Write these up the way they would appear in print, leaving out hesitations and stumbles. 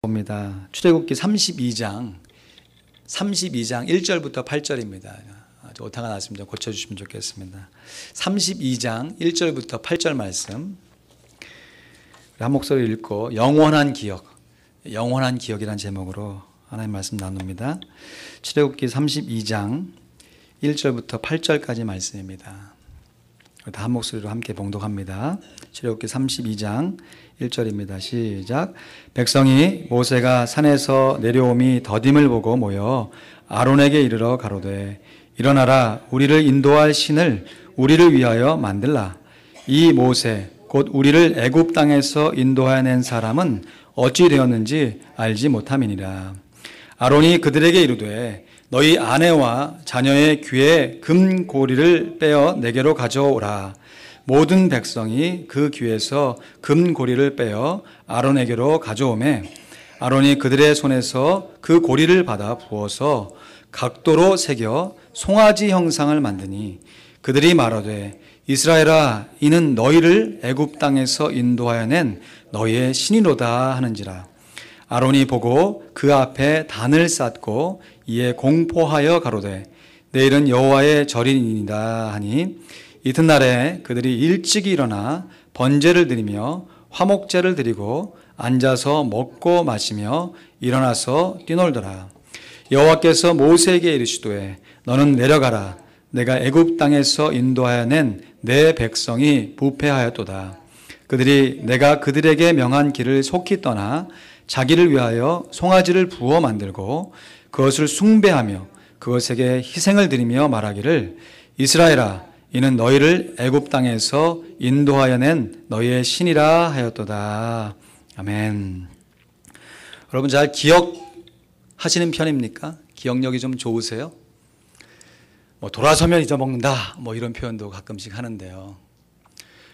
봅니다. 출애굽기 32장 1절부터 8절입니다. 오타가 났으면 좀 고쳐주시면 좋겠습니다. 32장 1절부터 8절 말씀 한 목소리 읽고 영원한 기억이란 제목으로 하나님 말씀 나눕니다. 출애굽기 32장 1절부터 8절까지 말씀입니다. 다 한 목소리로 함께 봉독합니다. 출애굽기 32장 1절입니다. 시작. 백성이 모세가 산에서 내려옴이 더딤을 보고 모여 아론에게 이르러 가로되 일어나라, 우리를 인도할 신을 우리를 위하여 만들라. 이 모세 곧 우리를 애굽 땅에서 인도하여 낸 사람은 어찌 되었는지 알지 못함이니라. 아론이 그들에게 이르되 너희 아내와 자녀의 귀에 금고리를 빼어 내게로 가져오라. 모든 백성이 그 귀에서 금고리를 빼어 아론에게로 가져오매 아론이 그들의 손에서 그 고리를 받아 부어서 각도로 새겨 송아지 형상을 만드니 그들이 말하되 이스라엘아, 이는 너희를 애굽 땅에서 인도하여 낸 너희의 신이로다 하는지라. 아론이 보고 그 앞에 단을 쌓고 이에 공포하여 가로되 내일은 여호와의 절이니이다 하니 이튿날에 그들이 일찍이 일어나 번제를 드리며 화목제를 드리고 앉아서 먹고 마시며 일어나서 뛰놀더라. 여호와께서 모세에게 이르시되 너는 내려가라. 내가 애굽 땅에서 인도하여 낸 내 백성이 부패하였도다. 그들이 내가 그들에게 명한 길을 속히 떠나 자기를 위하여 송아지를 부어 만들고 그것을 숭배하며 그것에게 희생을 드리며 말하기를 이스라엘아, 이는 너희를 애굽 땅에서 인도하여 낸 너희의 신이라 하였도다. 아멘. 여러분 잘 기억하시는 편입니까? 기억력이 좀 좋으세요? 돌아서면 잊어먹는다 이런 표현도 가끔씩 하는데요.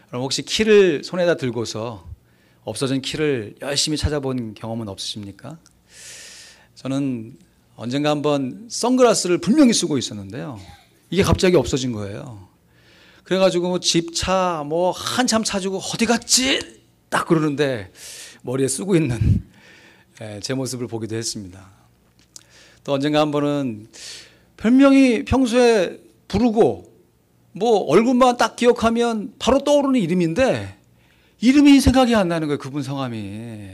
여러분 혹시 키를 손에다 들고서 없어진 키를 열심히 찾아본 경험은 없으십니까? 저는 언젠가 한번 선글라스를 분명히 쓰고 있었는데요. 이게 갑자기 없어진 거예요. 그래가지고 집, 차 한참 찾고 어디 갔지? 딱 그러는데 머리에 쓰고 있는 제 모습을 보기도 했습니다. 또 언젠가 한 번은 별명이 평소에 부르고 얼굴만 딱 기억하면 바로 떠오르는 이름인데 이름이 생각이 안 나는 거예요. 그분 성함이.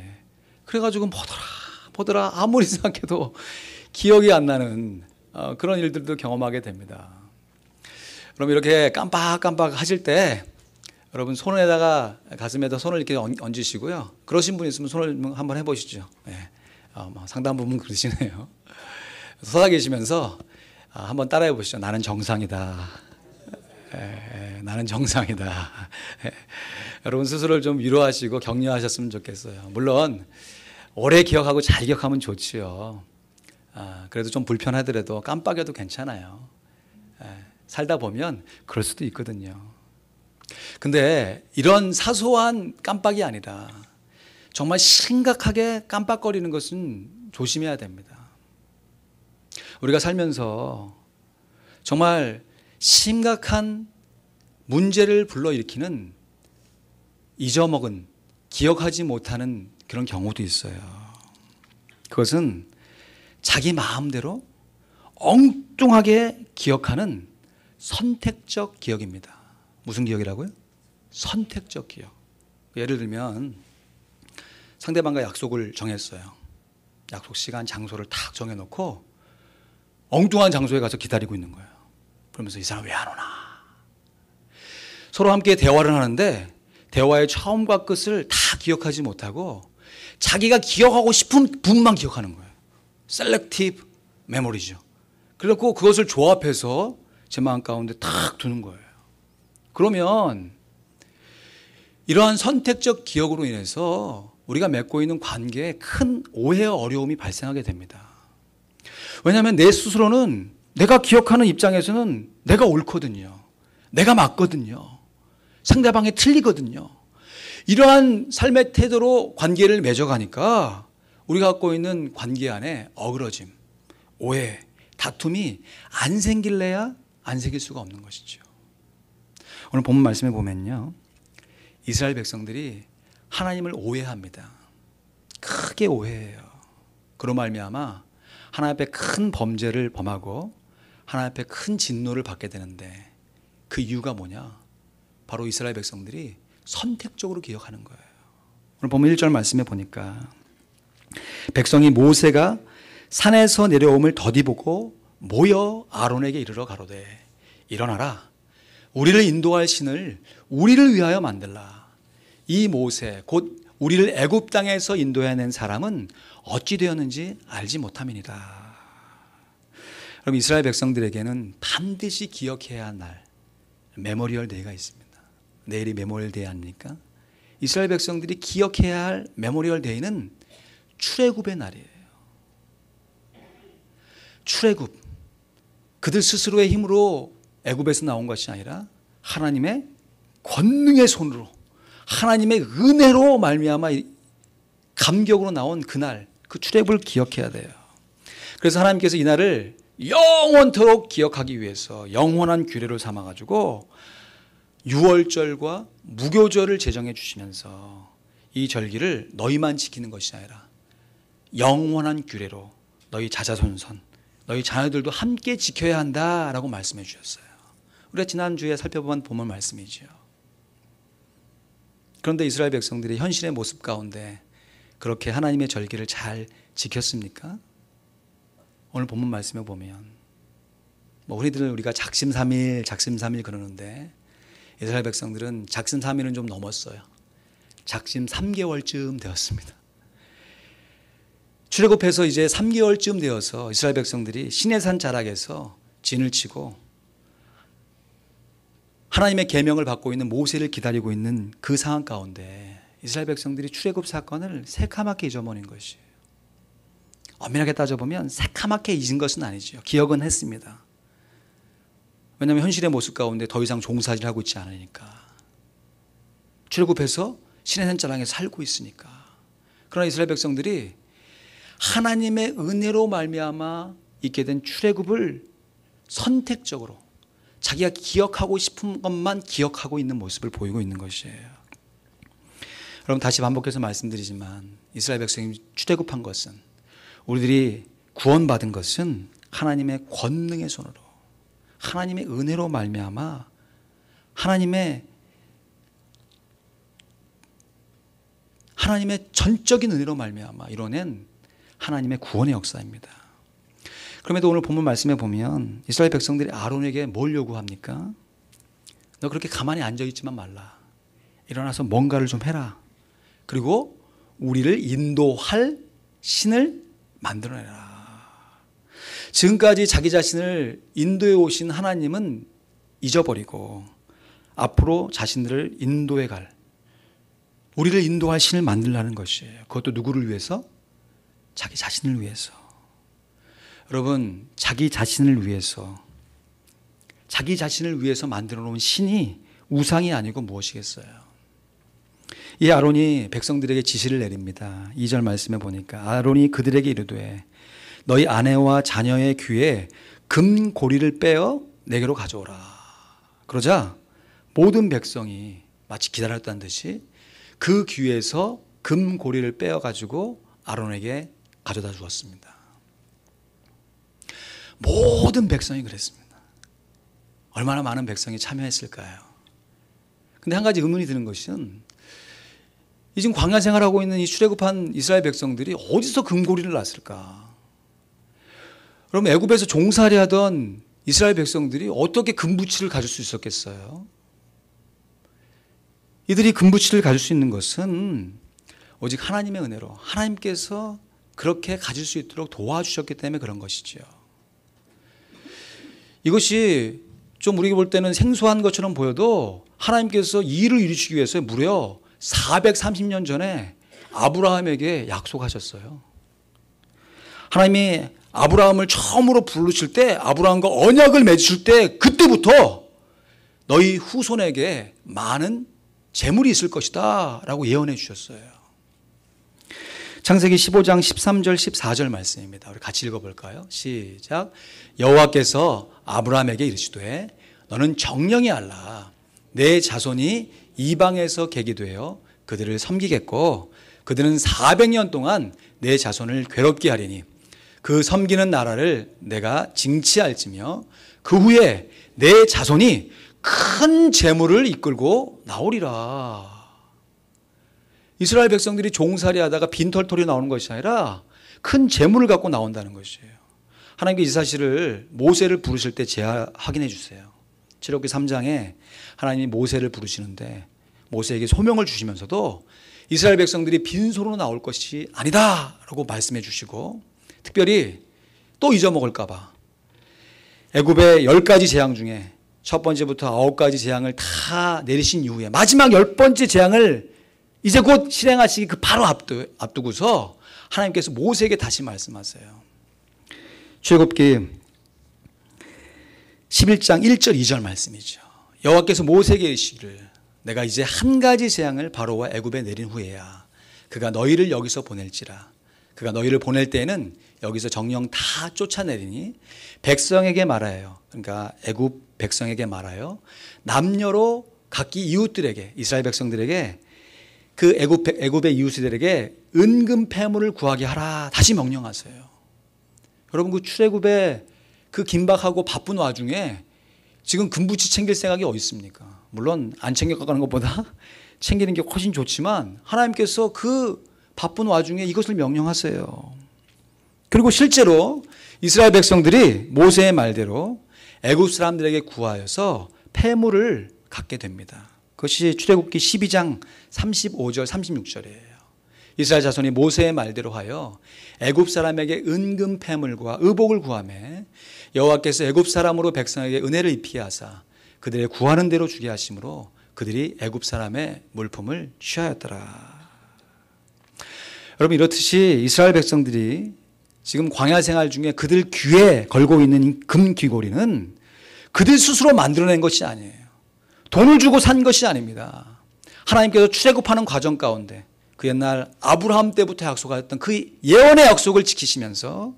그래가지고 보더라 아무리 생각해도 기억이 안 나는 그런 일들도 경험하게 됩니다. 그럼 이렇게 깜빡깜빡 하실 때 여러분 손에다가 가슴에다 손을 이렇게 얹으시고요. 그러신 분 있으면 손을 한번 해보시죠. 네. 상당 부분 그러시네요. 서서 계시면서 한번 따라해 보시죠. 나는 정상이다. 나는 정상이다. 여러분 스스로를 좀 위로하시고 격려하셨으면 좋겠어요. 물론 오래 기억하고 잘 기억하면 좋지요. 그래도 좀 불편하더라도 깜빡여도 괜찮아요. 살다 보면 그럴 수도 있거든요. 근데 이런 사소한 깜빡이 아니라 정말 심각하게 깜빡거리는 것은 조심해야 됩니다. 우리가 살면서 정말 심각한 문제를 불러일으키는 잊어먹은, 기억하지 못하는 그런 경우도 있어요. 그것은 자기 마음대로 엉뚱하게 기억하는 선택적 기억입니다. 무슨 기억이라고요? 선택적 기억. 예를 들면 상대방과 약속을 정했어요. 약속 시간, 장소를 딱 정해놓고 엉뚱한 장소에 가서 기다리고 있는 거예요. 그러면서 이 사람 왜 안 오나? 서로 함께 대화를 하는데 대화의 처음과 끝을 다 기억하지 못하고 자기가 기억하고 싶은 부분만 기억하는 거예요. 셀렉티브 메모리죠. 그래서 그것을 조합해서 제 마음 가운데 탁 두는 거예요. 그러면 이러한 선택적 기억으로 인해서 우리가 맺고 있는 관계에 큰 오해와 어려움이 발생하게 됩니다. 왜냐하면 내 스스로는 내가 기억하는 입장에서는 내가 옳거든요. 내가 맞거든요. 상대방이 틀리거든요. 이러한 삶의 태도로 관계를 맺어가니까 우리가 갖고 있는 관계 안에 어그러짐, 오해, 다툼이 안 생길래야 안 생길 수가 없는 것이죠. 오늘 본문 말씀에 보면요, 이스라엘 백성들이 하나님을 오해합니다. 크게 오해해요. 그로 말미암아 하나님 앞에 큰 범죄를 범하고 하나님 앞에 큰 진노를 받게 되는데 그 이유가 뭐냐? 바로 이스라엘 백성들이 선택적으로 기억하는 거예요. 오늘 보면 1절 말씀에 보니까 백성이 모세가 산에서 내려옴을 더디보고 모여 아론에게 이르러 가로되 일어나라 우리를 인도할 신을 우리를 위하여 만들라. 이 모세 곧 우리를 애굽 땅에서 인도해낸 사람은 어찌 되었는지 알지 못함이니라. 그럼 이스라엘 백성들에게는 반드시 기억해야 할 날, 메모리얼 데이가 있습니다. 내일이 메모리얼 데이 아닙니까? 이스라엘 백성들이 기억해야 할 메모리얼 데이는 출애굽의 날이에요. 출애굽. 그들 스스로의 힘으로 애굽에서 나온 것이 아니라 하나님의 권능의 손으로 하나님의 은혜로 말미암아 감격으로 나온 그날, 그 출애굽을 기억해야 돼요. 그래서 하나님께서 이 날을 영원토록 기억하기 위해서 영원한 규례를 삼아가지고 유월절과 무교절을 제정해 주시면서 이 절기를 너희만 지키는 것이 아니라 영원한 규례로 너희 자자손손, 너희 자녀들도 함께 지켜야 한다라고 말씀해 주셨어요. 우리가 지난주에 살펴본 본문 말씀이지요. 그런데 이스라엘 백성들이 현실의 모습 가운데 그렇게 하나님의 절기를 잘 지켰습니까? 오늘 본문 말씀에 보면 흔히들 우리가 작심삼일 그러는데 이스라엘 백성들은 작심삼일은 좀 넘었어요. 작심 3개월쯤 되었습니다. 출애굽해서 이제 3개월쯤 되어서 이스라엘 백성들이 시내산 자락에서 진을 치고 하나님의 계명을 받고 있는 모세를 기다리고 있는 그 상황 가운데 이스라엘 백성들이 출애굽 사건을 새카맣게 잊어버린 것이에요. 엄밀하게 따져보면 새카맣게 잊은 것은 아니죠. 기억은 했습니다. 왜냐하면 현실의 모습 가운데 더 이상 종사질을 하고 있지 않으니까. 출애굽해서 시내산 자락에서 살고 있으니까. 그러나 이스라엘 백성들이 하나님의 은혜로 말미암아 있게 된 출애굽을 선택적으로 자기가 기억하고 싶은 것만 기억하고 있는 모습을 보이고 있는 것이에요. 여러분 다시 반복해서 말씀드리지만 이스라엘 백성이 출애굽한 것은 우리들이 구원받은 것은 하나님의 권능의 손으로 하나님의 은혜로 말미암아 하나님의 전적인 은혜로 말미암아 이뤄낸 하나님의 구원의 역사입니다. 그럼에도 오늘 본문 말씀에 보면 이스라엘 백성들이 아론에게 뭘 요구합니까? 너 그렇게 가만히 앉아있지만 말라. 일어나서 뭔가를 좀 해라. 그리고 우리를 인도할 신을 만들어내라. 지금까지 자기 자신을 인도해 오신 하나님은 잊어버리고 앞으로 자신들을 인도해 갈 우리를 인도할 신을 만들라는 것이에요. 그것도 누구를 위해서? 자기 자신을 위해서. 여러분 자기 자신을 위해서 만들어 놓은 신이 우상이 아니고 무엇이겠어요? 이 아론이 백성들에게 지시를 내립니다. 2절 말씀에 보니까 아론이 그들에게 이르되 너희 아내와 자녀의 귀에 금고리를 빼어 내게로 가져오라. 그러자 모든 백성이 마치 기다렸다는 듯이 그 귀에서 금고리를 빼어 가지고 아론에게 가져다 주었습니다. 모든 백성이 그랬습니다. 얼마나 많은 백성이 참여했을까요? 근데 한 가지 의문이 드는 것은 지금 광야 생활하고 있는 이 출애굽한 이스라엘 백성들이 어디서 금고리를 났을까? 그럼 애굽에서 종살이 하던 이스라엘 백성들이 어떻게 금부치를 가질 수 있었겠어요? 이들이 금부치를 가질 수 있는 것은 오직 하나님의 은혜로 하나님께서 그렇게 가질 수 있도록 도와주셨기 때문에 그런 것이죠. 이것이 좀 우리가 볼 때는 생소한 것처럼 보여도 하나님께서 이 일을 이루시기 위해서 무려 430년 전에 아브라함에게 약속하셨어요. 하나님이 아브라함을 처음으로 부르실 때 아브라함과 언약을 맺으실 때 그때부터 너희 후손에게 많은 재물이 있을 것이다 라고 예언해 주셨어요. 창세기 15장 13절 14절 말씀입니다. 우리 같이 읽어볼까요? 시작. 여호와께서 아브라함에게 이르시되 너는 정령이 알라. 내 자손이 이방에서 계기되어 그들을 섬기겠고 그들은 400년 동안 내 자손을 괴롭게 하리니 그 섬기는 나라를 내가 징치할지며 그 후에 내 자손이 큰 재물을 이끌고 나오리라. 이스라엘 백성들이 종살이하다가 빈털털이 나오는 것이 아니라 큰 재물을 갖고 나온다는 것이에요. 하나님께 이 사실을 모세를 부르실 때 확인해 주세요. 출애굽기 3장에 하나님이 모세를 부르시는데 모세에게 소명을 주시면서도 이스라엘 백성들이 빈손으로 나올 것이 아니다 라고 말씀해 주시고, 특별히 또 잊어먹을까 봐 애굽의 10가지 재앙 중에 첫 번째부터 9가지 재앙을 다 내리신 이후에 마지막 10번째 재앙을 이제 곧 실행하시기 그 바로 앞두고서 하나님께서 모세에게 다시 말씀하세요. 출애굽기 11장 1절 2절 말씀이죠. 여호와께서 모세에게 이르시기를 내가 이제 한 가지 재앙을 바로와 애굽에 내린 후에야 그가 너희를 여기서 보낼지라. 그가 너희를 보낼 때에는 여기서 정령 다 쫓아내리니 백성에게 말하여, 그러니까 애굽 백성에게 말하여 남녀로 각기 이웃들에게, 이스라엘 백성들에게, 그 애굽의 이웃들에게 은금 패물을 구하게 하라. 다시 명령하세요. 여러분, 그 출애굽의 그 긴박하고 바쁜 와중에 지금 금부치 챙길 생각이 어디 있습니까? 물론 안 챙겨가는 것보다 챙기는 게 훨씬 좋지만 하나님께서 그 바쁜 와중에 이것을 명령하세요. 그리고 실제로 이스라엘 백성들이 모세의 말대로 애굽 사람들에게 구하여서 패물을 갖게 됩니다. 그것이 출애굽기 12장 35절 36절이에요. 이스라엘 자손이 모세의 말대로 하여 애굽 사람에게 은금 패물과 의복을 구하매 여호와께서 애굽 사람으로 백성에게 은혜를 입히게 하사 그들의 구하는 대로 주게 하심으로 그들이 애굽 사람의 물품을 취하였더라. 여러분, 이렇듯이 이스라엘 백성들이 지금 광야 생활 중에 그들 귀에 걸고 있는 금 귀고리는 그들 스스로 만들어낸 것이 아니에요. 돈을 주고 산 것이 아닙니다. 하나님께서 출애굽하는 과정 가운데 그 옛날 아브라함 때부터 약속하였던 그 예언의 약속을 지키시면서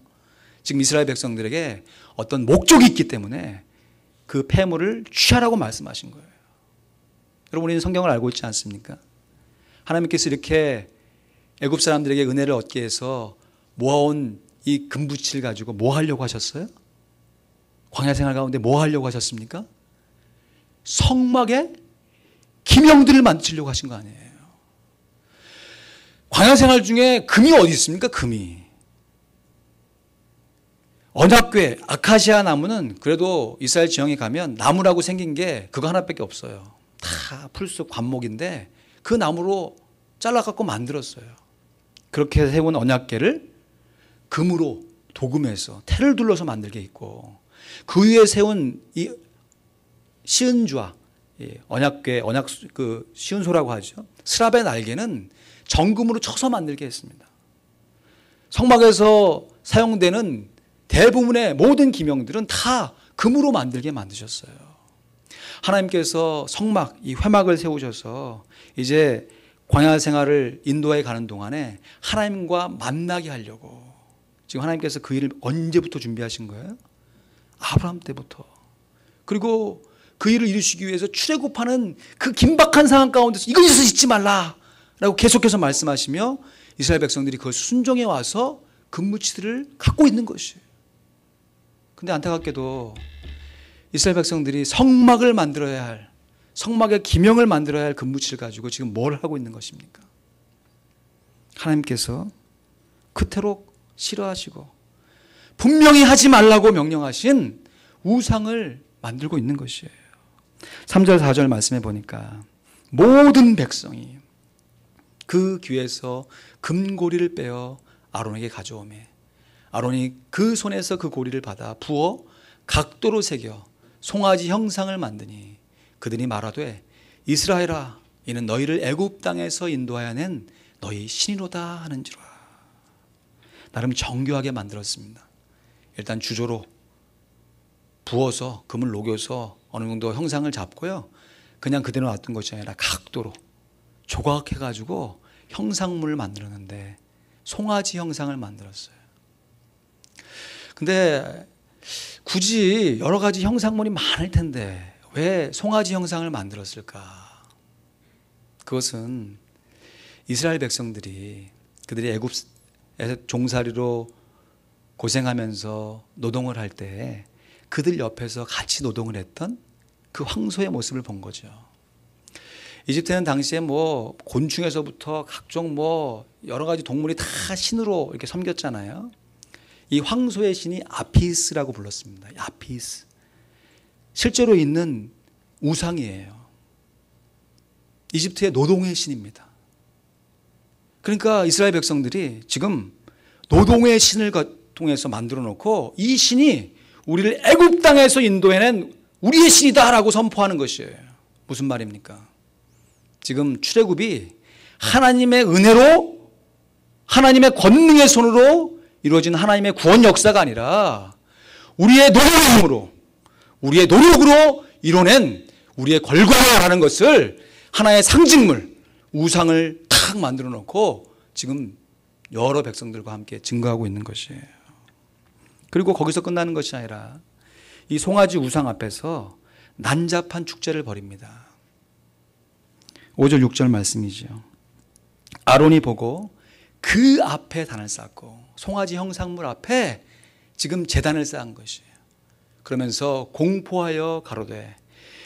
지금 이스라엘 백성들에게 어떤 목적이 있기 때문에 그 패물을 취하라고 말씀하신 거예요. 여러분, 우리는 성경을 알고 있지 않습니까? 하나님께서 이렇게 애굽 사람들에게 은혜를 얻게 해서 모아온 이 금부치를 가지고 뭐 하려고 하셨어요? 광야 생활 가운데 뭐 하려고 하셨습니까? 성막에 기명들을 만드시려고 하신 거 아니에요. 광야 생활 중에 금이 어디 있습니까? 금이. 언약궤, 아카시아 나무는 그래도 이스라엘 지형에 가면 나무라고 생긴 게 그거 하나밖에 없어요. 다 풀숲 관목인데 그 나무로 잘라갖고 만들었어요. 그렇게 세운 언약궤를 금으로 도금해서 테를 둘러서 만들게 있고, 그 위에 세운 이 시은좌, 언약궤, 그 시은소라고 하죠. 스랍의 날개는 정금으로 쳐서 만들게 했습니다. 성막에서 사용되는 대부분의 모든 기명들은 다 금으로 만들게 만드셨어요. 하나님께서 성막, 이 회막을 세우셔서 이제 광야 생활을 인도해 가는 동안에 하나님과 만나게 하려고 지금 하나님께서 그 일을 언제부터 준비하신 거예요? 아브라함 때부터. 그리고 그 일을 이루시기 위해서 출애굽하는 그 긴박한 상황 가운데서 이것을 잊지 말라라고 계속해서 말씀하시며 이스라엘 백성들이 그걸 순종해 와서 금무치들을 갖고 있는 것이에요. 근데 안타깝게도 이스라엘 백성들이 성막을 만들어야 할, 성막의 기명을 만들어야 할 금무치를 가지고 지금 뭘 하고 있는 것입니까? 하나님께서 그토록 싫어하시고 분명히 하지 말라고 명령하신 우상을 만들고 있는 것이에요. 3절 4절 말씀해 보니까 모든 백성이 그 귀에서 금고리를 빼어 아론에게 가져오매 아론이 그 손에서 그 고리를 받아 부어 각도로 새겨 송아지 형상을 만드니 그들이 말하되 이스라엘아 이는 너희를 애굽 땅에서 인도하여 낸 너희 신이로다 하는지라. 나름 정교하게 만들었습니다. 일단 주조로 부어서 금을 녹여서 어느 정도 형상을 잡고요, 그냥 그대로 놨던 것이 아니라 각도로 조각해가지고 형상물을 만들었는데 송아지 형상을 만들었어요. 근데 굳이 여러 가지 형상물이 많을 텐데 왜 송아지 형상을 만들었을까? 그것은 이스라엘 백성들이 그들이 종살이로 고생하면서 노동을 할 때 그들 옆에서 같이 노동을 했던 그 황소의 모습을 본 거죠. 이집트는 당시에 뭐 곤충에서부터 각종 뭐 여러 가지 동물이 다 신으로 이렇게 섬겼잖아요. 이 황소의 신이 아피스라고 불렀습니다. 아피스. 실제로 있는 우상이에요. 이집트의 노동의 신입니다. 그러니까 이스라엘 백성들이 지금 노동의 신을 통해서 만들어 놓고 이 신이 우리를 애굽 땅에서 인도해낸 우리의 신이다라고 선포하는 것이에요. 무슨 말입니까? 지금 출애굽이 하나님의 은혜로 하나님의 권능의 손으로 이루어진 하나님의 구원 역사가 아니라 우리의 노력의 힘으로 우리의 노력으로 이뤄낸 우리의 결과라는 것을 하나의 상징물 우상을 탁 만들어 놓고 지금 여러 백성들과 함께 증거하고 있는 것이에요. 그리고 거기서 끝나는 것이 아니라 이 송아지 우상 앞에서 난잡한 축제를 벌입니다. 5절 6절 말씀이죠. 아론이 보고 그 앞에 단을 쌓고 송아지 형상물 앞에 지금 제단을 쌓은 것이에요. 그러면서 공포하여 가로되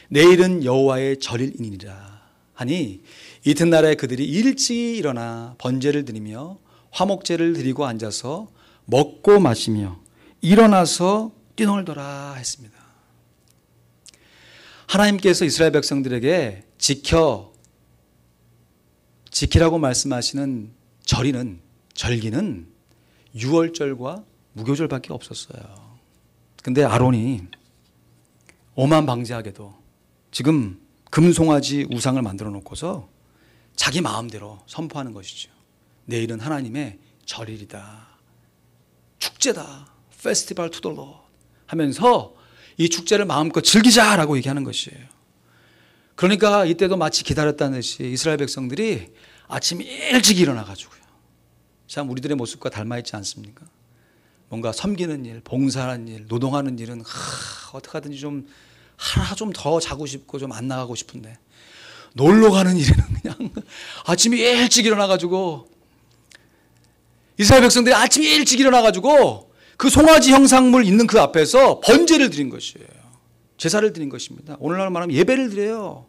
내일은 여호와의 절일이니라 하니 이튿날에 그들이 일찍 일어나 번제를 드리며 화목제를 드리고 앉아서 먹고 마시며 일어나서 뛰놀더라 했습니다. 하나님께서 이스라엘 백성들에게 지키라고 말씀하시는 절기는 유월절과 무교절밖에 없었어요. 근데 아론이 오만방자하게도 지금 금송아지 우상을 만들어 놓고서 자기 마음대로 선포하는 것이죠. 내일은 하나님의 절일이다. 축제다. 페스티벌 투 더 로드 하면서 이 축제를 마음껏 즐기자라고 얘기하는 것이에요. 그러니까 이때도 마치 기다렸다는 듯이 이스라엘 백성들이 아침 일찍 일어나가지고요. 참 우리들의 모습과 닮아있지 않습니까? 뭔가 섬기는 일, 봉사하는 일, 노동하는 일은 어떻게 하든지 좀 하나 좀 더 자고 싶고 좀 안 나가고 싶은데 놀러 가는 일에는 그냥 아침에 일찍 일어나가지고 이스라엘 백성들이 아침에 일찍 일어나가지고 그 송아지 형상물 있는 그 앞에서 번제를 드린 것이에요. 제사를 드린 것입니다. 오늘날 말하면 예배를 드려요.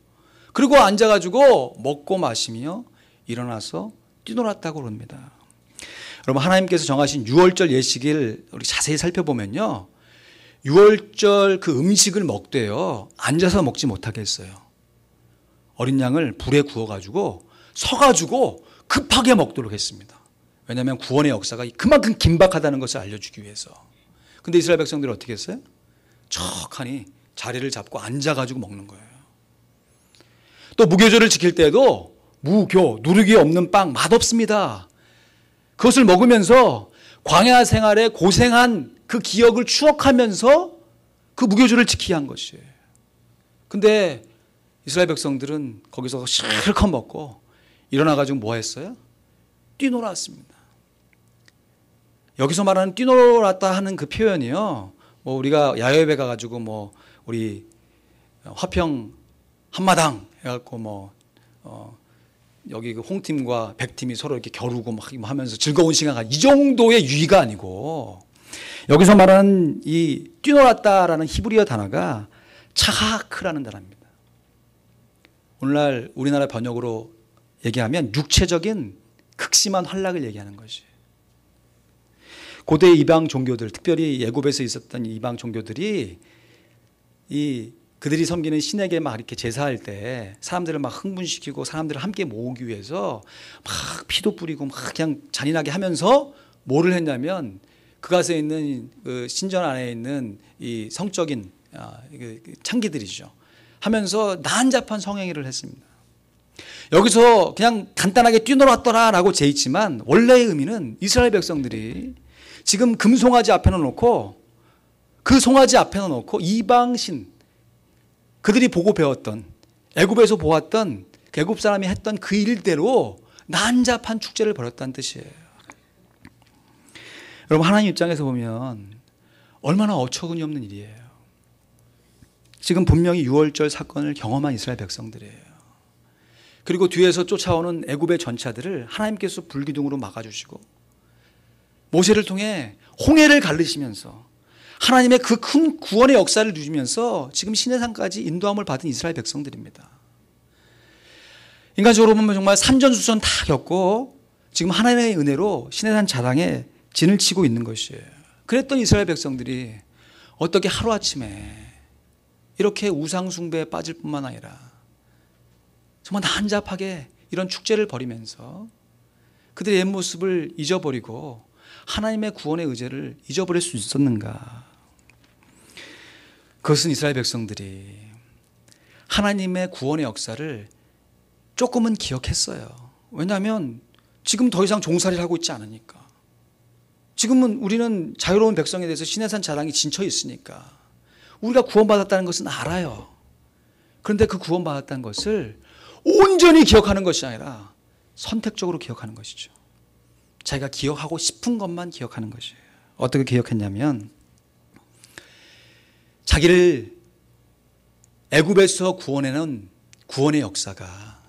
그리고 앉아가지고 먹고 마시며 일어나서 뛰놀았다고 그럽니다. 여러분 하나님께서 정하신 유월절 예식일 우리 자세히 살펴보면요. 유월절 그 음식을 먹되 앉아서 먹지 못하게 했어요. 어린 양을 불에 구워가지고 서가지고 급하게 먹도록 했습니다. 왜냐하면 구원의 역사가 그만큼 긴박하다는 것을 알려주기 위해서. 근데 이스라엘 백성들이 어떻게 했어요? 척하니 자리를 잡고 앉아가지고 먹는 거예요. 또 무교절을 지킬 때도 누룩이 없는 빵 맛없습니다. 그것을 먹으면서 광야 생활에 고생한 그 기억을 추억하면서 그 무교절을 지키게 한 것이에요. 근데 이스라엘 백성들은 거기서 실컷 먹고 일어나가지고 뭐 했어요? 뛰놀았습니다. 여기서 말하는 뛰놀았다 하는 그 표현이요. 뭐 우리가 야외에 가가지고 뭐 우리 화평 한마당 해갖고 뭐 여기 그 홍팀과 백팀이 서로 이렇게 겨루고 막 하면서 즐거운 시간 이 정도의 유의가 아니고 여기서 말하는 이 뛰놀았다라는 히브리어 단어가 차하크라는 단어입니다. 오늘날 우리나라 번역으로 얘기하면 육체적인 극심한 환락을 얘기하는 것이에요. 고대 이방 종교들, 특별히 애굽에서 있었던 이방 종교들이 그들이 섬기는 신에게 막 이렇게 제사할 때 사람들을 막 흥분시키고 사람들을 함께 모으기 위해서 막 피도 뿌리고 막 그냥 잔인하게 하면서 뭐를 했냐면 그곳에 있는 그 신전 안에 있는 이 성적인 창기들이죠. 하면서 난잡한 성행위를 했습니다. 여기서 그냥 간단하게 뛰놀았더라라고 돼 있지만 원래의 의미는 이스라엘 백성들이 지금 금송아지 앞에 놓고 그 송아지 앞에 놓고 이방신 그들이 보고 배웠던 애굽에서 보았던 애굽 사람이 했던 그 일대로 난잡한 축제를 벌였다는 뜻이에요. 여러분 하나님 입장에서 보면 얼마나 어처구니 없는 일이에요. 지금 분명히 유월절 사건을 경험한 이스라엘 백성들이에요. 그리고 뒤에서 쫓아오는 애굽의 전차들을 하나님께서 불기둥으로 막아주시고 모세를 통해 홍해를 가르시면서 하나님의 그 큰 구원의 역사를 누리면서 지금 시내산까지 인도함을 받은 이스라엘 백성들입니다. 인간적으로 보면 정말 산전수전 다 겪고 지금 하나님의 은혜로 시내산 자랑에 진을 치고 있는 것이에요. 그랬던 이스라엘 백성들이 어떻게 하루아침에 이렇게 우상숭배에 빠질 뿐만 아니라 정말 난잡하게 이런 축제를 벌이면서 그들의 옛 모습을 잊어버리고 하나님의 구원의 의제를 잊어버릴 수 있었는가? 그것은 이스라엘 백성들이 하나님의 구원의 역사를 조금은 기억했어요. 왜냐하면 지금 더 이상 종살이를 하고 있지 않으니까. 지금은 우리는 자유로운 백성에 대해서 시내산 자랑이 진쳐 있으니까 우리가 구원받았다는 것은 알아요. 그런데 그 구원받았다는 것을 온전히 기억하는 것이 아니라 선택적으로 기억하는 것이죠. 자기가 기억하고 싶은 것만 기억하는 것이에요. 어떻게 기억했냐면 자기를 애굽에서 구원해낸 구원의 역사가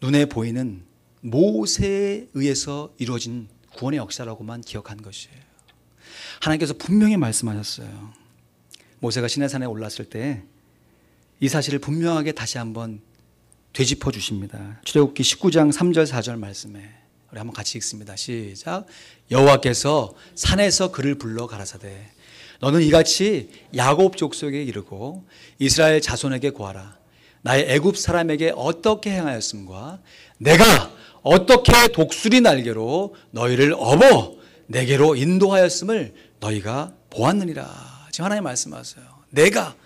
눈에 보이는 모세에 의해서 이루어진 구원의 역사라고만 기억한 것이에요. 하나님께서 분명히 말씀하셨어요. 모세가 시내산에 올랐을 때 이 사실을 분명하게 다시 한번 되짚어 주십니다. 출애굽기 19장 3절 4절 말씀에 우리 한번 같이 읽습니다. 시작. 여호와께서 산에서 그를 불러 가라사대 너는 이같이 야곱 족속에 이르고 이스라엘 자손에게 고하라. 나의 애굽 사람에게 어떻게 행하였음과 내가 어떻게 독수리 날개로 너희를 업어 내게로 인도하였음을 너희가 보았느니라. 지금 하나님 말씀하세요. 내가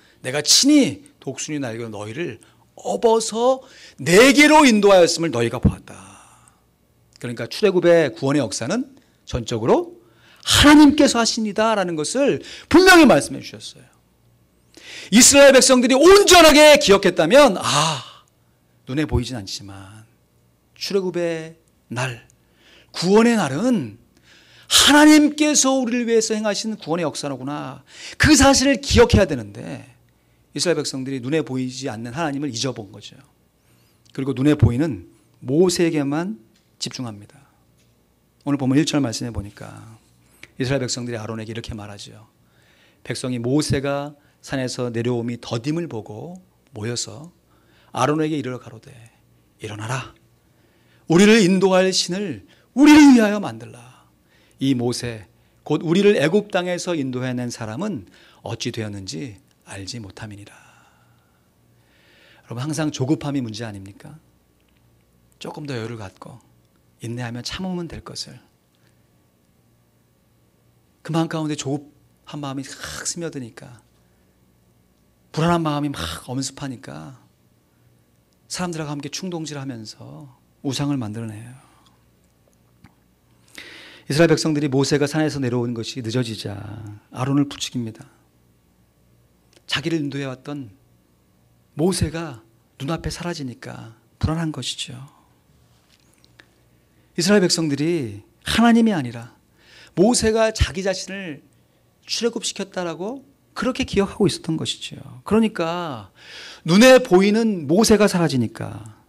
친히 독수리 날개로 너희를 업어서 내게로 인도하였음을 너희가 보았다. 그러니까 출애굽의 구원의 역사는 전적으로 하나님께서 하신이다라는 것을 분명히 말씀해 주셨어요. 이스라엘 백성들이 온전하게 기억했다면 눈에 보이진 않지만 출애굽의 날, 구원의 날은 하나님께서 우리를 위해서 행하신 구원의 역사로구나. 그 사실을 기억해야 되는데 이스라엘 백성들이 눈에 보이지 않는 하나님을 잊어본 거죠. 그리고 눈에 보이는 모세에게만 집중합니다. 오늘 보면 1절 말씀해 보니까 이스라엘 백성들이 아론에게 이렇게 말하죠. 백성이 모세가 산에서 내려옴이 더딤을 보고 모여서 아론에게 이르러 가로되 일어나라. 우리를 인도할 신을 우리를 위하여 만들라. 이 모세 곧 우리를 애굽 땅에서 인도해낸 사람은 어찌 되었는지 알지 못함이니라. 여러분 항상 조급함이 문제 아닙니까? 조금 더 여유를 갖고 인내하며 참으면 될 것을 그 마음 가운데 조급한 마음이 확 스며드니까 불안한 마음이 막 엄습하니까 사람들과 함께 충동질하면서 우상을 만들어내요. 이스라엘 백성들이 모세가 산에서 내려온 것이 늦어지자 아론을 부추깁니다. 자기를 인도해왔던 모세가 눈앞에 사라지니까 불안한 것이죠. 이스라엘 백성들이 하나님이 아니라 모세가 자기 자신을 출애굽시켰다라고 그렇게 기억하고 있었던 것이죠. 그러니까 눈에 보이는 모세가 사라지니까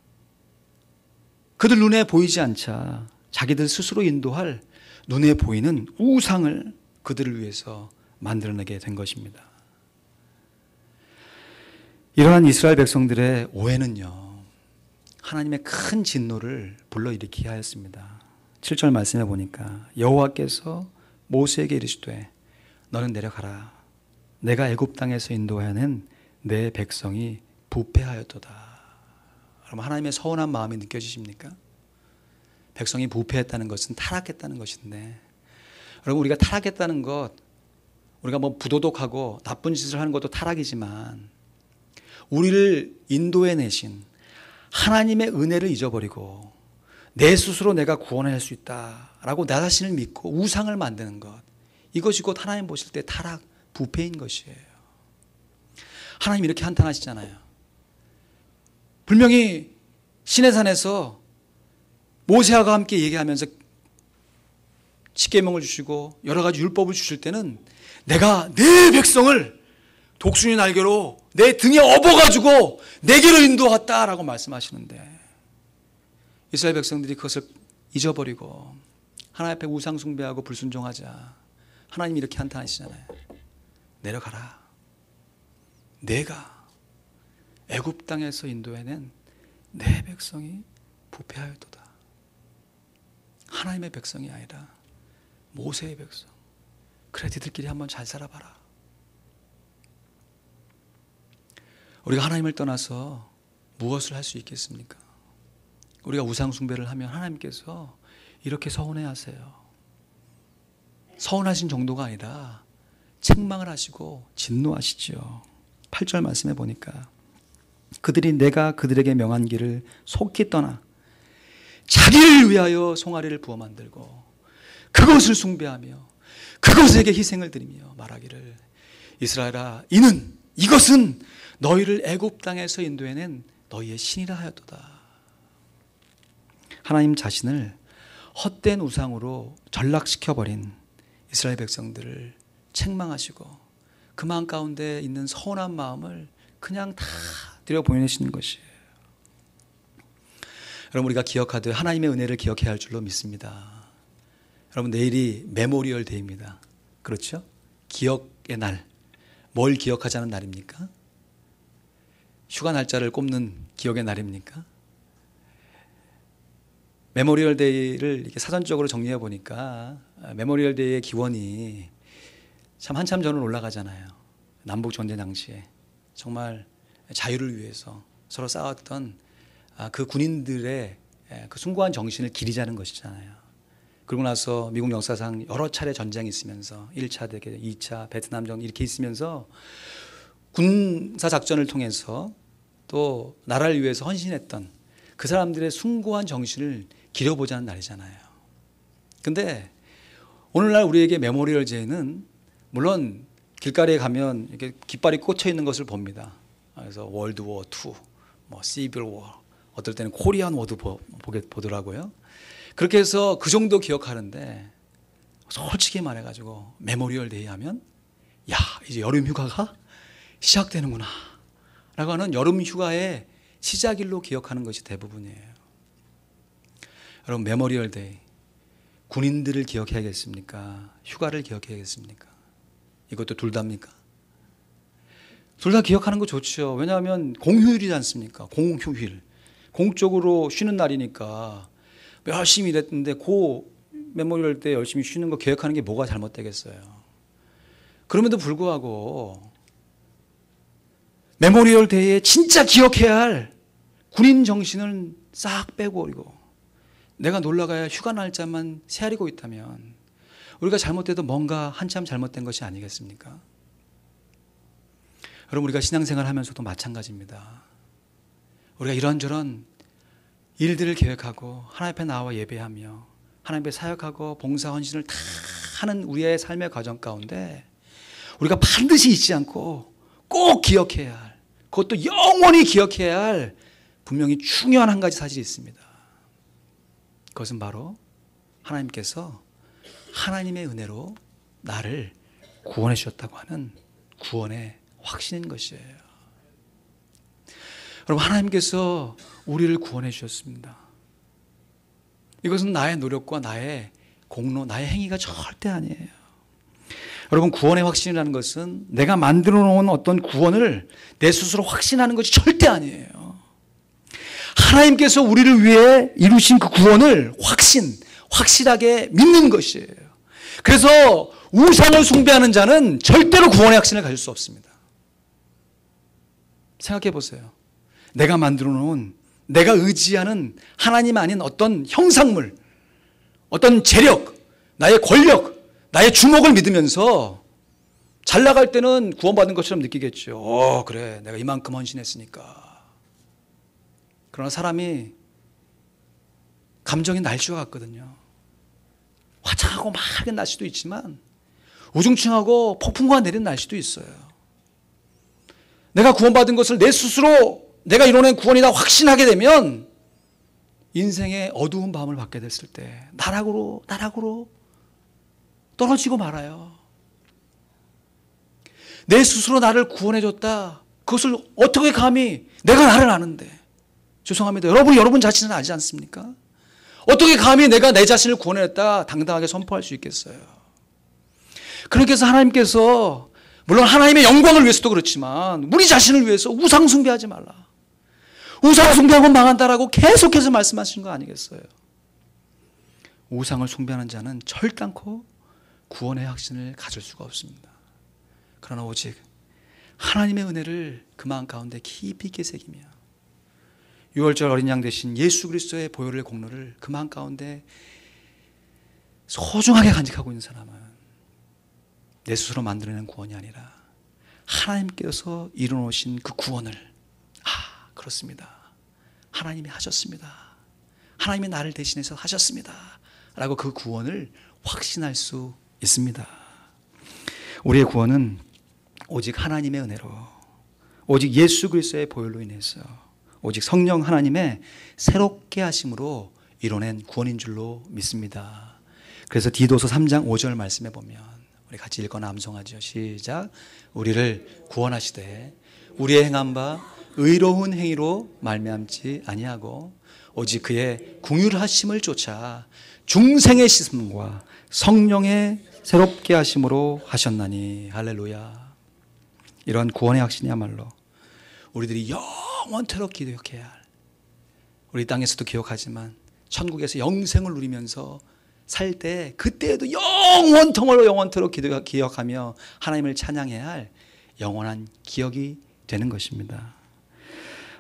그들 눈에 보이지 않자 자기들 스스로 인도할 눈에 보이는 우상을 그들을 위해서 만들어내게 된 것입니다. 이러한 이스라엘 백성들의 오해는요, 하나님의 큰 진노를 불러일으키게 하였습니다. 7절 말씀해 보니까 여호와께서 모세에게 이르시되 너는 내려가라. 내가 애굽 땅에서 인도하는 내 백성이 부패하였도다. 여러분 하나님의 서운한 마음이 느껴지십니까? 백성이 부패했다는 것은 타락했다는 것인데, 여러분 우리가 타락했다는 것, 우리가 뭐 부도덕하고 나쁜 짓을 하는 것도 타락이지만 우리를 인도해내신 하나님의 은혜를 잊어버리고 내 스스로 내가 구원할 수 있다라고 나 자신을 믿고 우상을 만드는 것, 이것이 곧 하나님 보실 때 타락, 부패인 것이에요. 하나님 이렇게 한탄하시잖아요. 분명히 시내산에서 모세와 함께 얘기하면서 십계명을 주시고 여러 가지 율법을 주실 때는 내가 내 백성을 독수리 날개로 내 등에 업어가지고 내게로 인도했다라고 말씀하시는데 이스라엘 백성들이 그것을 잊어버리고 하나님 앞에 우상 숭배하고 불순종하자. 하나님이 이렇게 한탄하시잖아요. 내려가라. 내가 애굽 땅에서 인도해낸 내 백성이 부패하였도다. 하나님의 백성이 아니라 모세의 백성. 그래, 니들끼리 한번 잘 살아봐라. 우리가 하나님을 떠나서 무엇을 할 수 있겠습니까? 우리가 우상 숭배를 하면 하나님께서 이렇게 서운해하세요. 서운하신 정도가 아니라 책망을 하시고 진노하시죠. 8절 말씀해 보니까 그들이 내가 그들에게 명한 길을 속히 떠나 자기를 위하여 송아리를 부어 만들고 그것을 숭배하며 그것에게 희생을 드리며 말하기를 이스라엘아 이것은 너희를 애굽 땅에서 인도해낸 너희의 신이라 하였도다. 하나님 자신을 헛된 우상으로 전락시켜버린 이스라엘 백성들을 책망하시고 그 마음 가운데 있는 서운한 마음을 그냥 다 들여보내시는 것이에요. 여러분, 우리가 기억하듯 하나님의 은혜를 기억해야 할 줄로 믿습니다. 여러분, 내일이 메모리얼 데이입니다. 그렇죠? 기억의 날. 뭘 기억하자는 날입니까? 휴가 날짜를 꼽는 기억의 날입니까? 메모리얼 데이를 이렇게 사전적으로 정리해 보니까 메모리얼 데이의 기원이 참 한참 전으로 올라가잖아요. 남북 전쟁 당시에 정말 자유를 위해서 서로 싸웠던 그 군인들의 그 숭고한 정신을 기리자는 것이잖아요. 그러고 나서 미국 역사상 여러 차례 전쟁이 있으면서 1차 대전, 2차 베트남 전 이렇게 있으면서 군사 작전을 통해서 또 나라를 위해서 헌신했던 그 사람들의 숭고한 정신을 기려보자는 날이잖아요. 근데 오늘날 우리에게 메모리얼 데이는 물론 길거리에 가면 이렇게 깃발이 꽂혀 있는 것을 봅니다. 그래서 월드워 2, 시빌 워, 어떨 때는 코리안 워도 보더라고요. 그렇게 해서 그 정도 기억하는데 솔직히 말해가지고 메모리얼 데이 하면 야, 이제 여름 휴가가 시작되는구나 라고 하는 여름 휴가의 시작일로 기억하는 것이 대부분이에요. 여러분, 메모리얼 데이 군인들을 기억해야겠습니까? 휴가를 기억해야겠습니까? 이것도 둘 다입니까? 둘 다 기억하는 거 좋죠. 왜냐하면 공휴일이지 않습니까? 공휴일. 공적으로 쉬는 날이니까 열심히 일했는데 그 메모리얼 때 열심히 쉬는 거 기억하는 게 뭐가 잘못되겠어요. 그럼에도 불구하고 메모리얼 데이에 진짜 기억해야 할 군인 정신을 싹 빼버리고 내가 놀러가야 할 휴가 날짜만 헤아리고 있다면 우리가 잘못돼도 뭔가 한참 잘못된 것이 아니겠습니까? 여러분, 우리가 신앙생활 하면서도 마찬가지입니다. 우리가 이런저런 일들을 계획하고 하나님 앞에 나와 예배하며 하나님 앞에 사역하고 봉사 헌신을 다 하는 우리의 삶의 과정 가운데 우리가 반드시 잊지 않고 꼭 기억해야 할, 그것도 영원히 기억해야 할 분명히 중요한 한 가지 사실이 있습니다. 그것은 바로 하나님께서 하나님의 은혜로 나를 구원해 주셨다고 하는 구원의 확신인 것이에요. 여러분, 하나님께서 우리를 구원해 주셨습니다. 이것은 나의 노력과 나의 공로, 나의 행위가 절대 아니에요. 여러분, 구원의 확신이라는 것은 내가 만들어 놓은 어떤 구원을 내 스스로 확신하는 것이 절대 아니에요. 하나님께서 우리를 위해 이루신 그 구원을 확실하게 믿는 것이에요. 그래서 우상을 숭배하는 자는 절대로 구원의 확신을 가질 수 없습니다. 생각해 보세요. 내가 만들어 놓은, 내가 의지하는 하나님 아닌 어떤 형상물, 어떤 재력, 나의 권력, 나의 주목을 믿으면서 잘 나갈 때는 구원받은 것처럼 느끼겠죠. 그래, 내가 이만큼 헌신했으니까. 그러나 사람이 감정이 날씨와 같거든요. 화창하고 맑은 날씨도 있지만 우중충하고 폭풍과 내리는 날씨도 있어요. 내가 구원받은 것을 내 스스로 내가 이뤄낸 구원이다 확신하게 되면 인생의 어두운 밤을 받게 됐을 때 나락으로 떨어지고 말아요. 내 스스로 나를 구원해줬다. 그것을 어떻게 감히, 내가 나를 아는데. 죄송합니다. 여러분 자신은 알지 않습니까? 어떻게 감히 내가 내 자신을 구원했다 당당하게 선포할 수 있겠어요? 그러니까 하나님께서 물론 하나님의 영광을 위해서도 그렇지만 우리 자신을 위해서 우상 숭배하지 말라. 우상 숭배하고 망한다라고 계속해서 말씀하신 거 아니겠어요? 우상을 숭배하는 자는 절단코 구원의 확신을 가질 수가 없습니다. 그러나 오직 하나님의 은혜를 그 마음 가운데 깊이 있게 새기며 유월절 어린 양 대신 예수 그리스도의 보혈의 공로를 그 마음 가운데 소중하게 간직하고 있는 사람은 내 스스로 만들어낸 구원이 아니라 하나님께서 이루어놓으신 그 구원을 그렇습니다. 하나님이 하셨습니다. 하나님이 나를 대신해서 하셨습니다. 라고 그 구원을 확신할 수 있습니다. 우리의 구원은 오직 하나님의 은혜로, 오직 예수 그리스도의 보혈로 인해서, 오직 성령 하나님의 새롭게 하심으로 이뤄낸 구원인 줄로 믿습니다. 그래서 디도서 3장 5절 말씀해 보면 우리 같이 읽거나 암송하죠. 시작. 우리를 구원하시되 우리의 행한 바 의로운 행위로 말미암지 아니하고 오직 그의 긍휼하심을 쫓아 중생의 씻음과 성령의 새롭게 하심으로 하셨나니. 할렐루야. 이러한 구원의 확신이야말로 우리들이 영원토록 기억해야 할, 우리 땅에서도 기억하지만 천국에서 영생을 누리면서 살 때 그때에도 영원토록 기억하며 하나님을 찬양해야 할 영원한 기억이 되는 것입니다.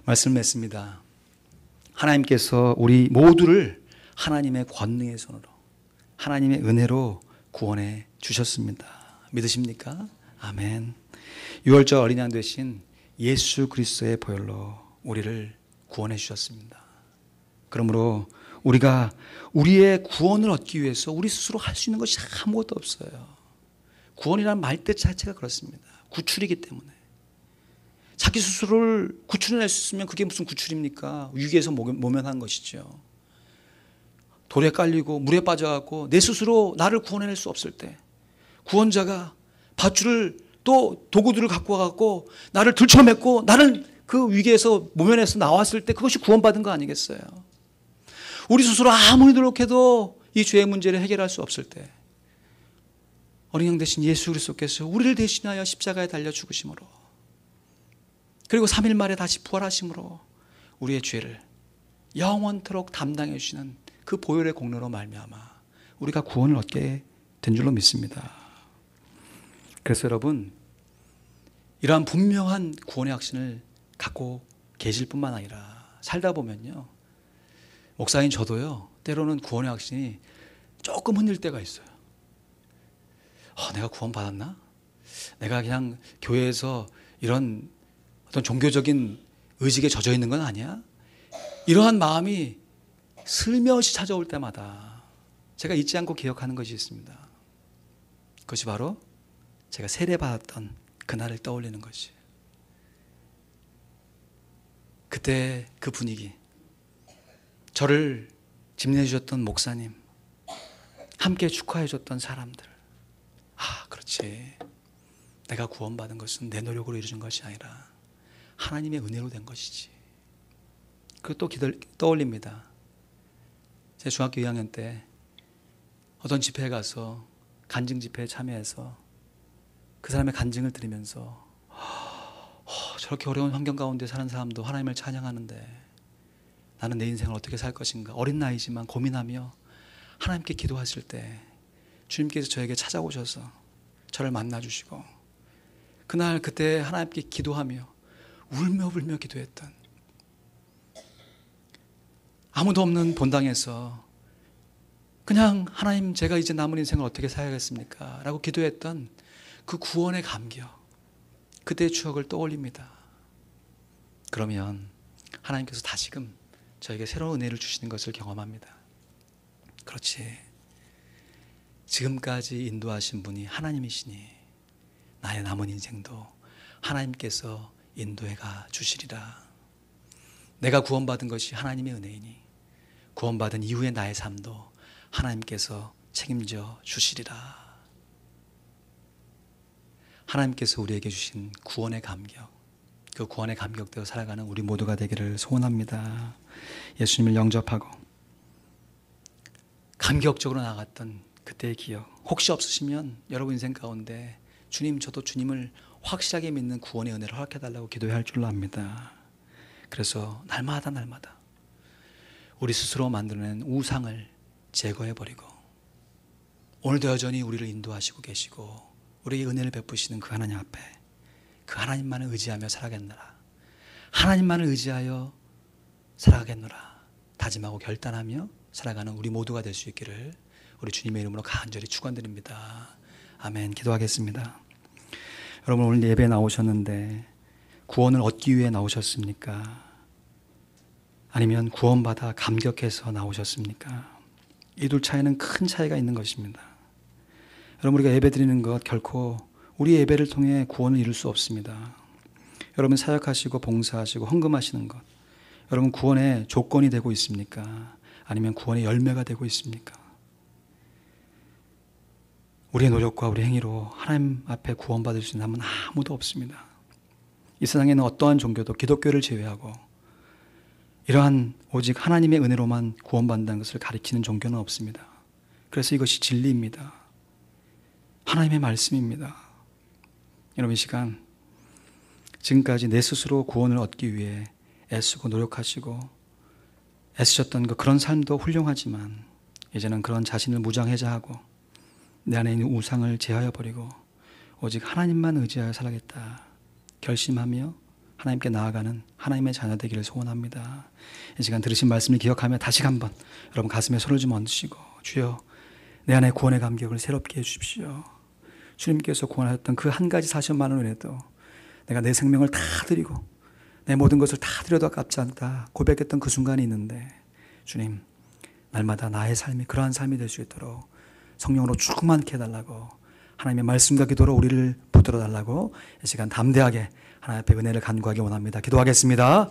말씀을 맺습니다. 하나님께서 우리 모두를 하나님의 권능의 손으로, 하나님의 은혜로 구원해 주셨습니다. 믿으십니까? 아멘. 유월절 어린 양 되신 예수 그리스도의 보혈로 우리를 구원해 주셨습니다. 그러므로 우리가 우리의 구원을 얻기 위해서 우리 스스로 할 수 있는 것이 아무것도 없어요. 구원이라는 말뜻 자체가 그렇습니다. 구출이기 때문에. 자기 스스로를 구출해낼 수 있으면 그게 무슨 구출입니까? 위기에서 모면한 것이죠. 돌에 깔리고 물에 빠져갖고 내 스스로 나를 구원해낼 수 없을 때 구원자가 밧줄을 또 도구들을 갖고 와갖고 나를 들쳐맸고 나를 그 위기에서 모면해서 나왔을 때 그것이 구원받은 거 아니겠어요? 우리 스스로 아무리 노력해도 이 죄의 문제를 해결할 수 없을 때 어린 양 대신 예수 그리스도께서 우리를 대신하여 십자가에 달려 죽으심으로 그리고 3일 만에 다시 부활하심으로 우리의 죄를 영원토록 담당해 주시는 그 보혈의 공로로 말미암아 우리가 구원을 얻게 된 줄로 믿습니다. 그래서 여러분, 이러한 분명한 구원의 확신을 갖고 계실 뿐만 아니라 살다 보면요, 목사인 저도요, 때로는 구원의 확신이 조금 흔들 때가 있어요. 내가 구원받았나? 내가 그냥 교회에서 이런 어떤 종교적인 의식에 젖어 있는 건 아니야? 이러한 마음이 슬며시 찾아올 때마다 제가 잊지 않고 기억하는 것이 있습니다. 그것이 바로 제가 세례받았던 그날을 떠올리는 것이. 그때 그 분위기, 저를 집례해 주셨던 목사님, 함께 축하해 줬던 사람들. 그렇지. 내가 구원받은 것은 내 노력으로 이루어진 것이 아니라 하나님의 은혜로 된 것이지. 그것도 떠올립니다. 제 중학교 2학년 때 어떤 집회에 가서 간증 집회에 참여해서 그 사람의 간증을 들으면서 저렇게 어려운 환경 가운데 사는 사람도 하나님을 찬양하는데 나는 내 인생을 어떻게 살 것인가, 어린 나이지만 고민하며 하나님께 기도하실 때 주님께서 저에게 찾아오셔서 저를 만나주시고 그날 그때 하나님께 기도하며 울며 불며 기도했던, 아무도 없는 본당에서 그냥 하나님, 제가 이제 남은 인생을 어떻게 살아야겠습니까? 라고 기도했던 그 구원의 감격, 그때의 추억을 떠올립니다. 그러면 하나님께서 다시금 저에게 새로운 은혜를 주시는 것을 경험합니다. 그렇지. 지금까지 인도하신 분이 하나님이시니 나의 남은 인생도 하나님께서 인도해가 주시리라. 내가 구원받은 것이 하나님의 은혜이니 구원받은 이후의 나의 삶도 하나님께서 책임져 주시리라. 하나님께서 우리에게 주신 구원의 감격, 그 구원의 감격대로 살아가는 우리 모두가 되기를 소원합니다. 예수님을 영접하고 감격적으로 나갔던 그때의 기억 혹시 없으시면 여러분 인생 가운데 주님, 저도 주님을 확실하게 믿는 구원의 은혜를 허락해달라고 기도해야 할 줄로 압니다. 그래서 날마다 우리 스스로 만들어낸 우상을 제거해버리고 오늘도 여전히 우리를 인도하시고 계시고 우리에게 은혜를 베푸시는 그 하나님 앞에 그 하나님만을 의지하며 살아가겠노라. 하나님만을 의지하여 살아가겠노라. 다짐하고 결단하며 살아가는 우리 모두가 될 수 있기를 우리 주님의 이름으로 간절히 축원드립니다. 아멘. 기도하겠습니다. 여러분, 오늘 예배에 나오셨는데 구원을 얻기 위해 나오셨습니까? 아니면 구원받아 감격해서 나오셨습니까? 이 둘 차이는 큰 차이가 있는 것입니다. 여러분, 우리가 예배 드리는 것 결코 우리 예배를 통해 구원을 이룰 수 없습니다. 여러분, 사역하시고 봉사하시고 헌금하시는 것, 여러분 구원의 조건이 되고 있습니까? 아니면 구원의 열매가 되고 있습니까? 우리의 노력과 우리 행위로 하나님 앞에 구원받을 수 있는 사람은 아무도 없습니다. 이 세상에는 어떠한 종교도 기독교를 제외하고 이러한 오직 하나님의 은혜로만 구원받는다는 것을 가리키는 종교는 없습니다. 그래서 이것이 진리입니다. 하나님의 말씀입니다. 여러분, 이 시간 지금까지 내 스스로 구원을 얻기 위해 애쓰고 노력하시고 애쓰셨던 그런 삶도 훌륭하지만 이제는 그런 자신을 무장해제하고 내 안에 있는 우상을 제하여 버리고 오직 하나님만 의지하여 살아야겠다 결심하며 하나님께 나아가는 하나님의 자녀 되기를 소원합니다. 이 시간 들으신 말씀을 기억하며 다시 한번 여러분 가슴에 손을 좀 얹으시고 주여 내 안에 구원의 감격을 새롭게 해주십시오. 주님께서 구원하셨던 그 한 가지 사실만으로 인해도 내가 내 생명을 다 드리고 내 모든 것을 다 드려도 아깝지 않다 고백했던 그 순간이 있는데 주님, 날마다 나의 삶이 그러한 삶이 될 수 있도록 성령으로 충만케 해달라고 하나님의 말씀과 기도로 우리를 붙들어 달라고 이 시간 담대하게 하나님 앞에 은혜를 간구하기 원합니다. 기도하겠습니다.